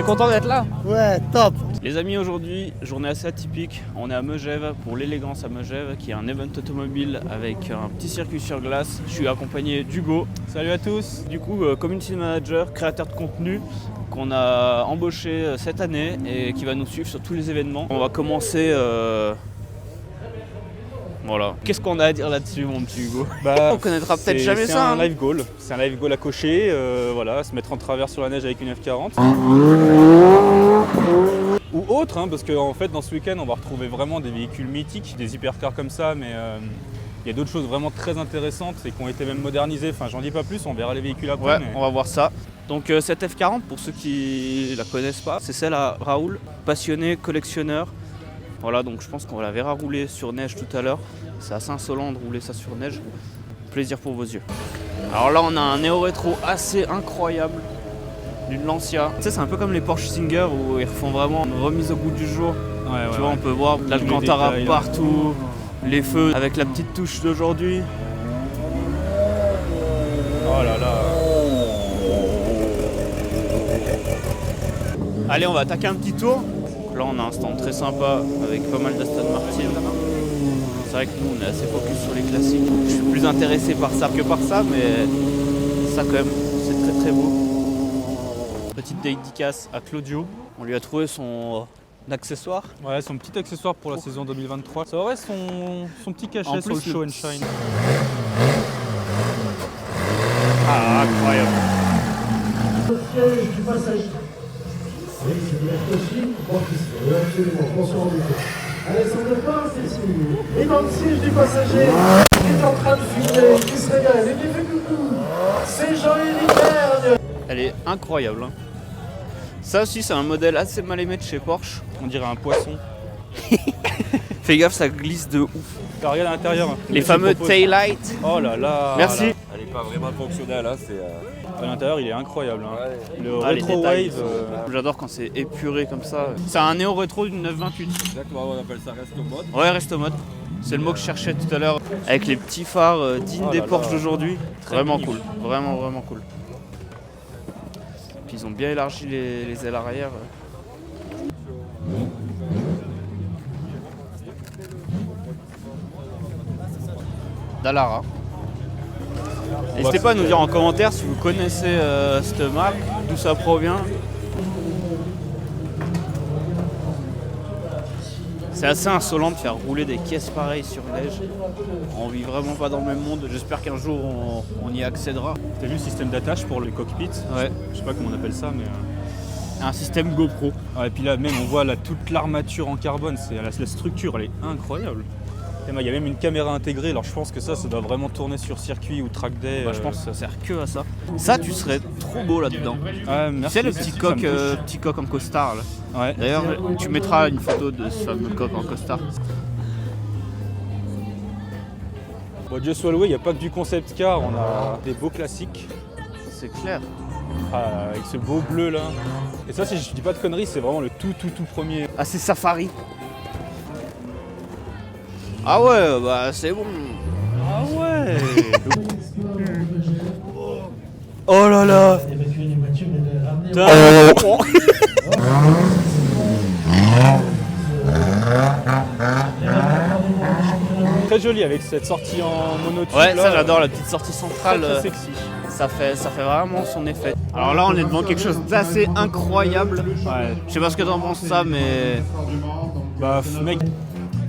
T'es content d'être là? Ouais, top. Les amis, aujourd'hui, journée assez atypique. On est à Megève pour l'élégance à Megève, qui est un event automobile avec un petit circuit sur glace. Je suis accompagné d'Hugo. Salut à tous. Du coup, community manager, créateur de contenu qu'on a embauché cette année et qui va nous suivre sur tous les événements. On va commencer. Voilà. Qu'est-ce qu'on a à dire là-dessus, mon petit Hugo? On connaîtra peut-être jamais ça. C'est un live goal. C'est un live goal à cocher. Voilà, se mettre en travers sur la neige avec une F40. Ou autre, hein, parce qu'en fait, dans ce week-end, on va retrouver vraiment des véhicules mythiques, des hypercars comme ça, mais il y a d'autres choses vraiment très intéressantes et qui ont été même modernisées. Enfin, j'en dis pas plus, on verra les véhicules après. Ouais, mais... on va voir ça. Donc cette F40, pour ceux qui la connaissent pas, c'est celle à Raoul, passionné, collectionneur. Voilà, donc je pense qu'on la verra rouler sur neige tout à l'heure. C'est assez insolent de rouler ça sur neige. Plaisir pour vos yeux. Alors là, on a un néo-rétro assez incroyable d'une Lancia. Tu sais, c'est un peu comme les Porsche Singer où ils refont vraiment une remise au goût du jour. Tu vois, on peut voir l'Alcantara partout, les feux avec la petite touche d'aujourd'hui. Oh là là. Allez, on va attaquer un petit tour. Là, on a un stand très sympa avec pas mal d'Aston Martin. C'est vrai que nous, on est assez focus sur les classiques. Je suis plus intéressé par ça que par ça, mais ça, quand même, c'est très très beau. Petite dédicace à Claudio. On lui a trouvé son accessoire. Ouais, son petit accessoire pour la saison 2023. Ça aurait son petit cachet sur le show and shine. Ah, incroyable. Le siège du passager. Oui, c'est bien possible. Bon, c'est absolument, on s'en rend compte. Alexandre Pain, c'est ici. Et dans le siège du passager, qui est en train de fumer, qui se régale, et qui fait coucou. C'est Jean-Éric Vergne. Elle est incroyable. Hein. Ça aussi, c'est un modèle assez mal aimé de chez Porsche. On dirait un poisson. Fais gaffe, ça glisse de ouf. Regarde à l'intérieur. Les fameux taillights. Oh là là. Merci. Là. Elle n'est pas vraiment fonctionnelle, hein, c'est... À l'intérieur, il est incroable. Hein. Ouais. Le Les Retro détails, Wave. j'adore quand c'est épuré comme ça. C'est un néo-rétro d'une 928. Exactement, on appelle ça resto mode. Ouais, resto mode. C'est le mot que je cherchais tout à l'heure. Avec les petits phares dignes des Porsche d'aujourd'hui. Vraiment mignon. cool. Vraiment, vraiment cool. Puis ils ont bien élargi les ailes arrière. Dallara. N'hésitez pas à nous dire en commentaire si vous connaissez cette marque, d'où ça provient. C'est assez insolent de faire rouler des caisses pareilles sur neige. On vit vraiment pas dans le même monde. J'espère qu'un jour on y accédera. T'as vu le système d'attache pour le cockpit? Ouais. Je sais pas comment on appelle ça, mais... Un système GoPro. Ouais, et puis là, même, on voit là, toute l'armature en carbone. La structure, elle est incroyable. Il y a même une caméra intégrée, alors je pense que ça doit vraiment tourner sur circuit ou track day. Bah, je pense que ça sert que à ça. Ça, tu serais trop beau là-dedans. Ah, Tu merci, sais, le ça petit me coq, touche. petit coq en costard là. Ouais. D'ailleurs, tu mettras une photo de ce fameux coq en costard. Bon, Dieu soit loué, il n'y a pas que du concept car, on a des beaux classiques. C'est clair. Ah, avec ce beau bleu là. Et ça, si je dis pas de conneries, c'est vraiment le tout premier. Ah, c'est Safari. Ah ouais, bah c'est bon. Ah ouais. Oh là là. Évacuer les voitures et les ramener. Très joli avec cette sortie en monotube. Ouais, là. ça j'adore, la petite sortie centrale. Très sexy. Ça fait vraiment son effet. Alors là, on est devant quelque chose d'assez incroyable. Ouais. Je sais pas ce que t'en penses ça, mais Bah, mec,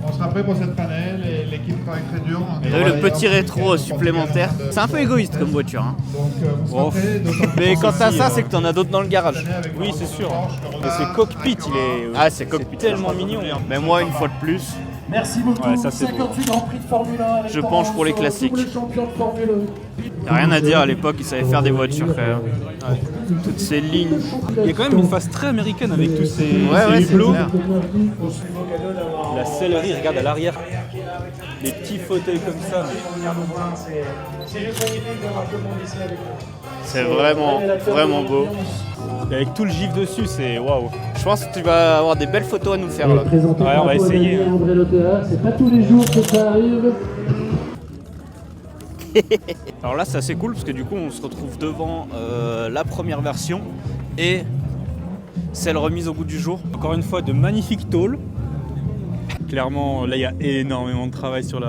On sera prêt pour cette panel et l'équipe travaille très dur. vous avez le petit rétro supplémentaire. C'est un peu égoïste comme voiture. Hein. Donc on sera prêt, d'autant plus Mais quand t'as aussi, ça, c'est que t'en as d'autres dans le garage. avec oui, notre c'est sûr. Porsche, le Et retard. ce cockpit, il est. Ah, c'est cockpit. tellement mignon. Mais moi, une fois de plus, Merci beaucoup. Ouais, ça, c'est beau. 58 Grand Prix de Formule 1. avec Je penche pour les Laurent, classiques. double champion de Formule 1. y a rien à dire à l'époque, ils savaient faire des voitures quand même. Toutes ces lignes. Il y a quand même une face très américaine avec tous ces, Ouais, ces c'est hublots. clair. La sellerie, regarde à l'arrière. Les petits fauteuils comme ça. C'est vraiment beau. Et avec tout le gif dessus, c'est waouh. Je pense que tu vas avoir des belles photos à nous faire là. Présenté Ouais, on va par essayer. Paul André Lotea. C'est pas tous les jours que ça arrive. Alors là, c'est assez cool parce que du coup, on se retrouve devant la première version et Celle remise au goût du jour. Encore une fois, de magnifiques tôles. Clairement, là, il y a énormément de travail sur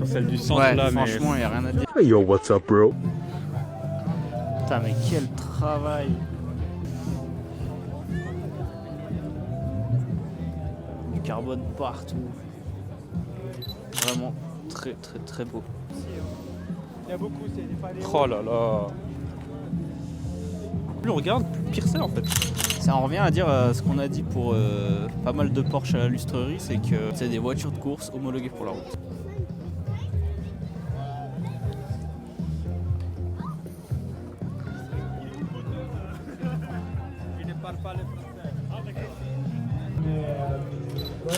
celle du centre. Ouais, là, franchement, il n'y a rien à dire. Hey yo, what's up, bro? Putain, mais quel travail! Du carbone partout. Vraiment très très très beau. Oh là là. Plus on regarde, plus pire c'est en fait. Ça en revient à dire ce qu'on a dit pour pas mal de Porsche à la lustrerie, c'est que c'est des voitures de course homologuées pour la route.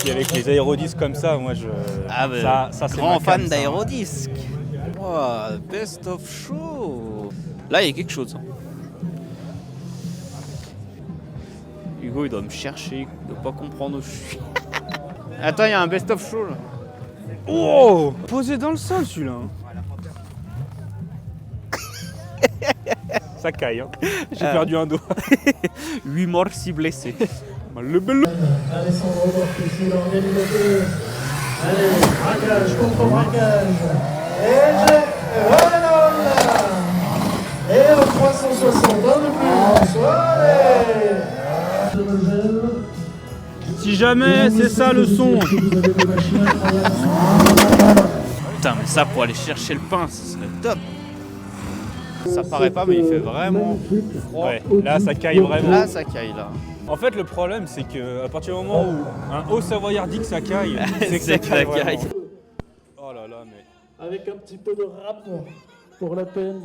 Puis avec les aérodisques comme ça, moi je. Ah bah, ça c'est grand ma fan came, ça. d'aérodisque. Wow, best of show. Là il y a quelque chose. Hugo il doit me chercher, il doit pas comprendre où je suis. Attends, il y a un best of show là. Oh, posé dans le sol celui-là. Ça caille, hein. J'ai perdu un doigt. 8 morts, 6 blessés. Le bel. Alessandro Borghese, l'organisateur. Allez, braquage contre braquage. Et voilà. Et en 360, un de plus. Allez. Si jamais c'est ça le son. Vous avez des machines à travailler. Putain, mais ça pour aller chercher le pain, ce serait top. Ça paraît pas, mais il fait vraiment froid. Ouais, là ça caille vraiment. Là, ça caille là. En fait, le problème, c'est qu'à partir du moment où un haut savoyard dit que ça caille, c'est que C'est ça que caille. ça caille. Vraiment. Oh là là, mais. Avec un petit peu de rap pour la peine.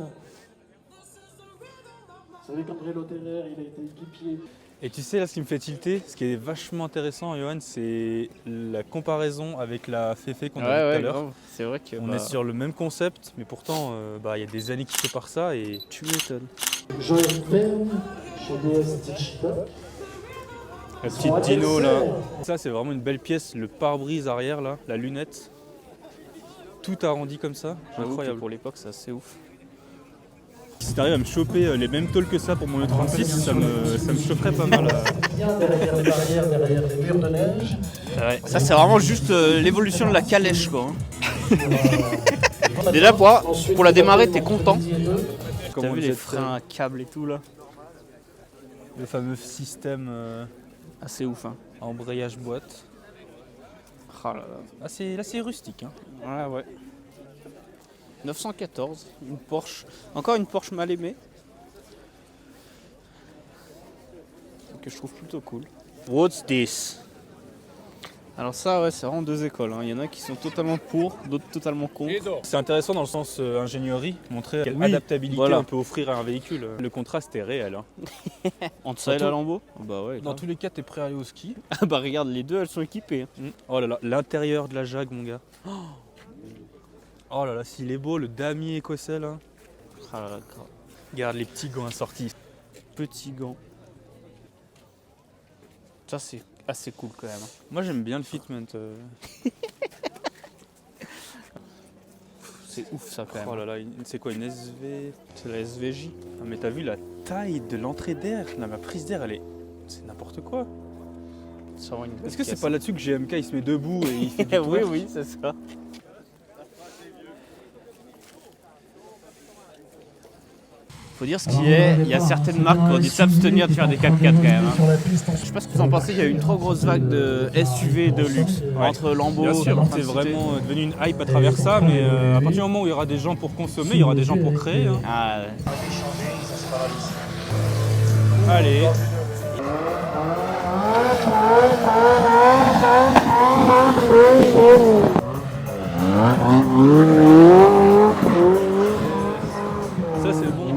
Vous savez qu'André Lotterer, il a été équipier. Et tu sais, là, ce qui me fait tilter, ce qui est vachement intéressant, Johan, c'est la comparaison avec la Féfé qu'on a vu tout à l'heure. grave. C'est vrai que On est sur le même concept, mais pourtant, il y a des années qui séparent ça et. tu m'étonnes. Jean-Éric Verne, chez DS Stitch Top. La petite Dino là. Ça, c'est vraiment une belle pièce. Le pare-brise arrière là, la lunette. Tout arrondi comme ça. J'avoue que Incroyable. pour l'époque, c'est assez ouf. Si t'arrives à me choper les mêmes tôles que ça pour mon E36, ça me chaufferait pas mal. Bien derrière les barrières, derrière les murs de neige. Ça, c'est vraiment juste l'évolution de la calèche quoi. Déjà, pour la démarrer, t'es content. T'as Comment vu le les jet freins à câble et tout là? Le fameux système Assez ouf hein. embrayage boîte. Oh là là. Là, c'est rustique. Hein. Ouais. 914, une Porsche. Encore une Porsche mal aimée. Que je trouve plutôt cool. What's this? Alors ça ouais, c'est vraiment deux écoles. Il y en a qui sont totalement pour, d'autres totalement contre. C'est intéressant dans le sens ingénierie, montrer quelle Oui, adaptabilité voilà. on peut offrir à un véhicule. Le contraste est réel. Hein. Entre ça et la Lambo? Bah ouais. Dans grave. tous les cas, t'es prêt à aller au ski. Ah bah regarde, les deux elles sont équipées. Oh là là, l'intérieur de la Jag, mon gars. Oh là là, s'il est beau, le damier écossais là. Ah là là, grave. Regarde les petits gants assortis. Petits gants. Ça c'est assez cool quand même. Moi j'aime bien le fitment. C'est ouf ça quand même. Oh là là, c'est quoi une SV? C'est la SVJ. Ah, mais t'as vu la taille de l'entrée d'air? La prise d'air, c'est n'importe quoi. C'est vraiment une belle Est-ce que c'est pièce. pas là-dessus que GMK il se met debout et il fait du Oui, twerk? oui, c'est ça. Faut dire ce qui est, il y a certaines marques qui ont dû s'abstenir de faire des 4x4 quand même. Sur la piste, Je sais pas ce que vous en pensez, il y a eu une trop grosse vague de SUV de luxe entre Lambo, Bien sûr, Enfin, c'est Cité. vraiment devenu une hype à travers ça, mais à partir du moment où il y aura des gens pour consommer, il y aura des gens pour créer. Hein. Ah, ouais. Allez. Ça c'est bon.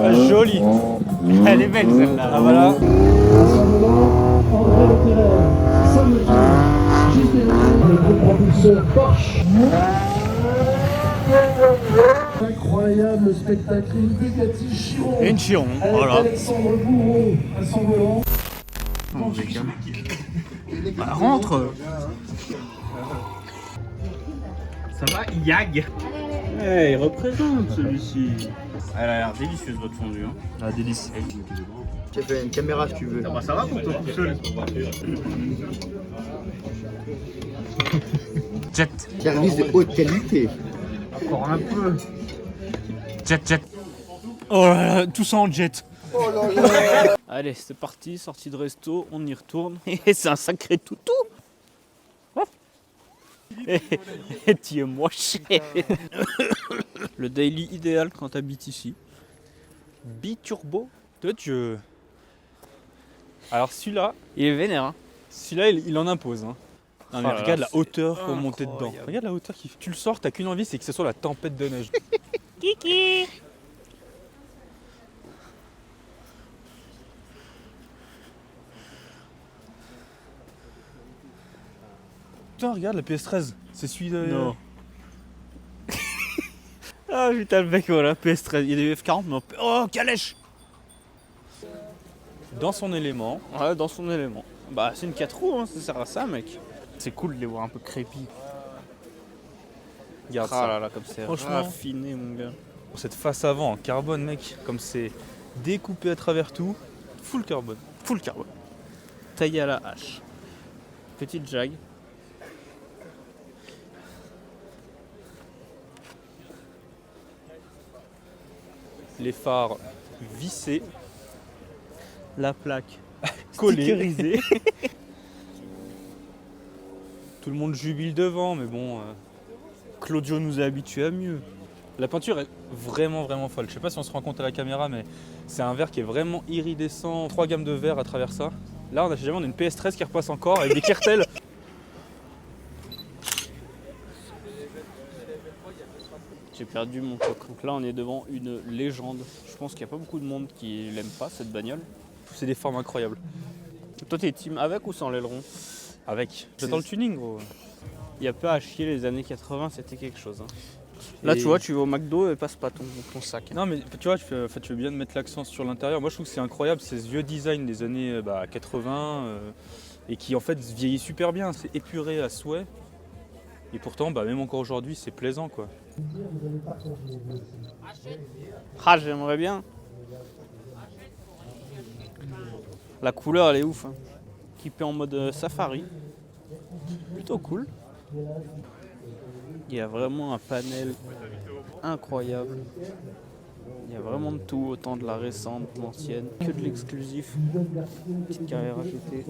Ah, joli. Elle est belle celle-là. Ah voilà. André Lotterer, samedi, juste derrière le groupe propulseur Porsche. Incroyable. incroyable spectacle. Une Bugatti Chiron. Et une Chiron, Avec voilà. Alexandre Bourreau à son volant. Bah, rentre. Ça va, Yag? Ouais, il représente celui-ci. Elle a l'air délicieuse votre fondue. Hein. Ah, délice. Tu as fait une caméra si tu veux. Ça va pour toi tout seul. Jet. Service de haute qualité. Encore un peu. Jet. Oh là là, tout ça en jet. Oh là là. Allez, c'est parti, sortie de resto, on y retourne. Et c'est un sacré toutou. Et tu es moche. Le daily idéal quand t'habites ici. Biturbo. Toi, Alors celui-là, Il est vénère. Hein. il en impose. Hein. Non, mais Oh là regarde là, la hauteur pour c'est monter dedans. incroyable. Regarde la hauteur qui. Tu le sors, t'as qu'une envie, c'est que ce soit la tempête de neige. Kiki. Putain, regarde la PS13. C'est celui de. Non. Ah putain le mec voilà, PS13, il y a des F40 mais oh calèche. Dans son élément. Ouais dans son élément. Bah c'est une 4 roues hein, ça sert à ça mec. C'est cool de les voir un peu crépi. Regarde Ah ça. là là comme c'est Franchement. raffiné mon gars. Cette face avant en carbone, mec, comme c'est découpé à travers tout, full carbone. Full carbone. Taillé à la hache. Petite jag. Les phares vissés, La plaque collés. sécurisée. Tout le monde jubile devant, mais bon. Claudio nous a habitués à mieux. La peinture est vraiment folle. Je sais pas si on se rend compte à la caméra, mais c'est un verre qui est vraiment iridescent. 3 gammes de verre à travers ça. Là, on a une PS13 qui repasse encore avec des Kertel. J'ai perdu mon coq. Donc là on est devant une légende. Je pense qu'il n'y a pas beaucoup de monde qui l'aime pas cette bagnole. C'est des formes incroyables. Toi t'es team avec ou sans l'aileron? Avec. J'attends le tuning, gros. Il y a pas à chier, les années 80 c'était quelque chose. Hein. Là Et- tu vois, tu vas au McDo et passe pas ton sac. Non, mais tu vois, tu fais bien de mettre l'accent sur l'intérieur. Moi, je trouve que c'est incroyable, ces vieux designs des années 80 et qui en fait vieillit super bien. C'est épuré à souhait. Et pourtant, même encore aujourd'hui, c'est plaisant, quoi. Ah j'aimerais bien. La couleur elle est ouf. Hein. Équipé en mode safari. Plutôt cool. Il y a vraiment un panel incroyable. Il y a vraiment de tout, autant de la récente, de l'ancienne, que de l'exclusif. Petite carrière ajoutée.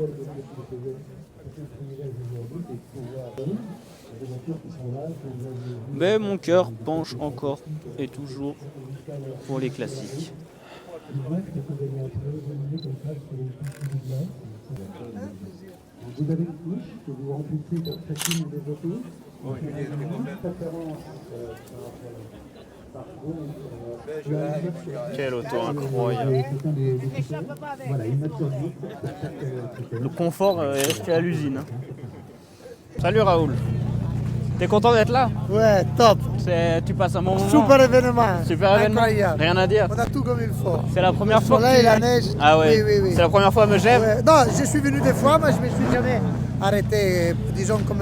Mais mon cœur penche encore et toujours pour les classiques. Vous avez une niche que vous remplissez pour chacune des autos. Quelle auto incroyable. Voilà, une note sur 10. Le confort est resté à l'usine. Hein. Salut Raoul. T'es content d'être là? Ouais, top. Tu passes un bon moment. Super événement. Super événement. Incroyable. Rien à dire. On a tout comme il faut. C'est la première fois. Soleil, la neige. Ah ouais. Oui. C'est la première fois à Megève. Ouais. Non, je suis venu des fois, mais je me suis jamais arrêté. Disons comme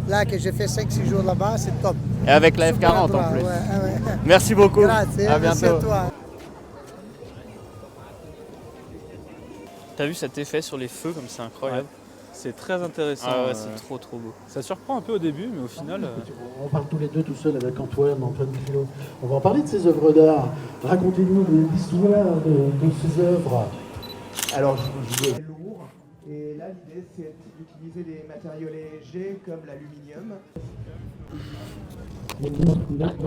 là que j'ai fait 5-6 jours là-bas, c'est top. Et avec la Super F40 en endroit, plus. Ouais. Merci beaucoup. Grazie, À merci à bientôt. toi. T'as vu cet effet sur les feux comme c'est incroyable. C'est très intéressant. Ah ouais, c'est trop beau. Ça surprend un peu au début, mais au final. On parle tous les deux tout seuls avec Antoine Philo. On va en parler de ces œuvres d'art. Racontez-nous l'histoire de ces œuvres. Alors, je voulais lourd. Et là, l'idée, c'est d'utiliser des matériaux légers comme l'aluminium.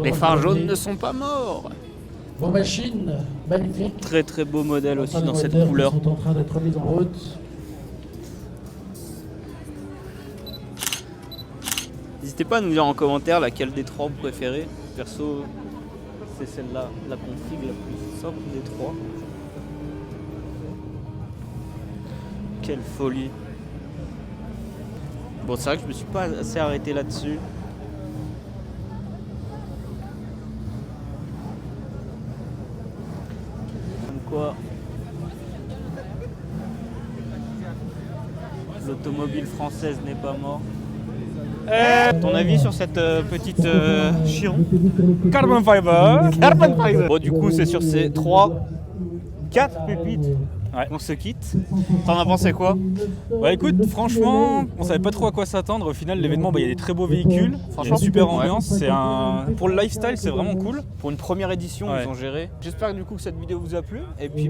Les phares jaunes ne sont pas morts. Vos machines, magnifiques. Très beau modèle aussi dans cette Modèles couleur. qui sont en train d'être mises en route. N'hésitez pas à nous dire en commentaire laquelle des trois vous préférez. Perso, c'est celle-là, la config la plus sobre des trois. Quelle folie. Bon, c'est vrai que je me suis pas assez arrêté là-dessus. L'automobile française n'est pas morte. Ton avis sur cette petite Chiron? Carbon fiber. Carbon fiber. Bon, du coup, c'est sur ces 4 pépites qu'on se quitte. T'en as pensé quoi? Bah écoute, franchement, on savait pas trop à quoi s'attendre. Au final, l'événement, il y a des très beaux véhicules. Franchement, super ambiance. Pour le lifestyle, c'est vraiment cool. Pour une première édition, ils ont géré. J'espère du coup que cette vidéo vous a plu. Et puis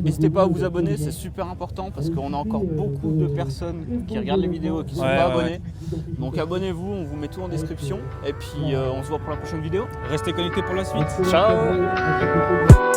n'hésitez pas à vous abonner, c'est super important parce qu'on a encore beaucoup de personnes qui regardent les vidéos et qui sont pas abonnés. Donc abonnez-vous, on vous met tout en description. Et puis on se voit pour la prochaine vidéo. Restez connectés pour la suite. Ciao.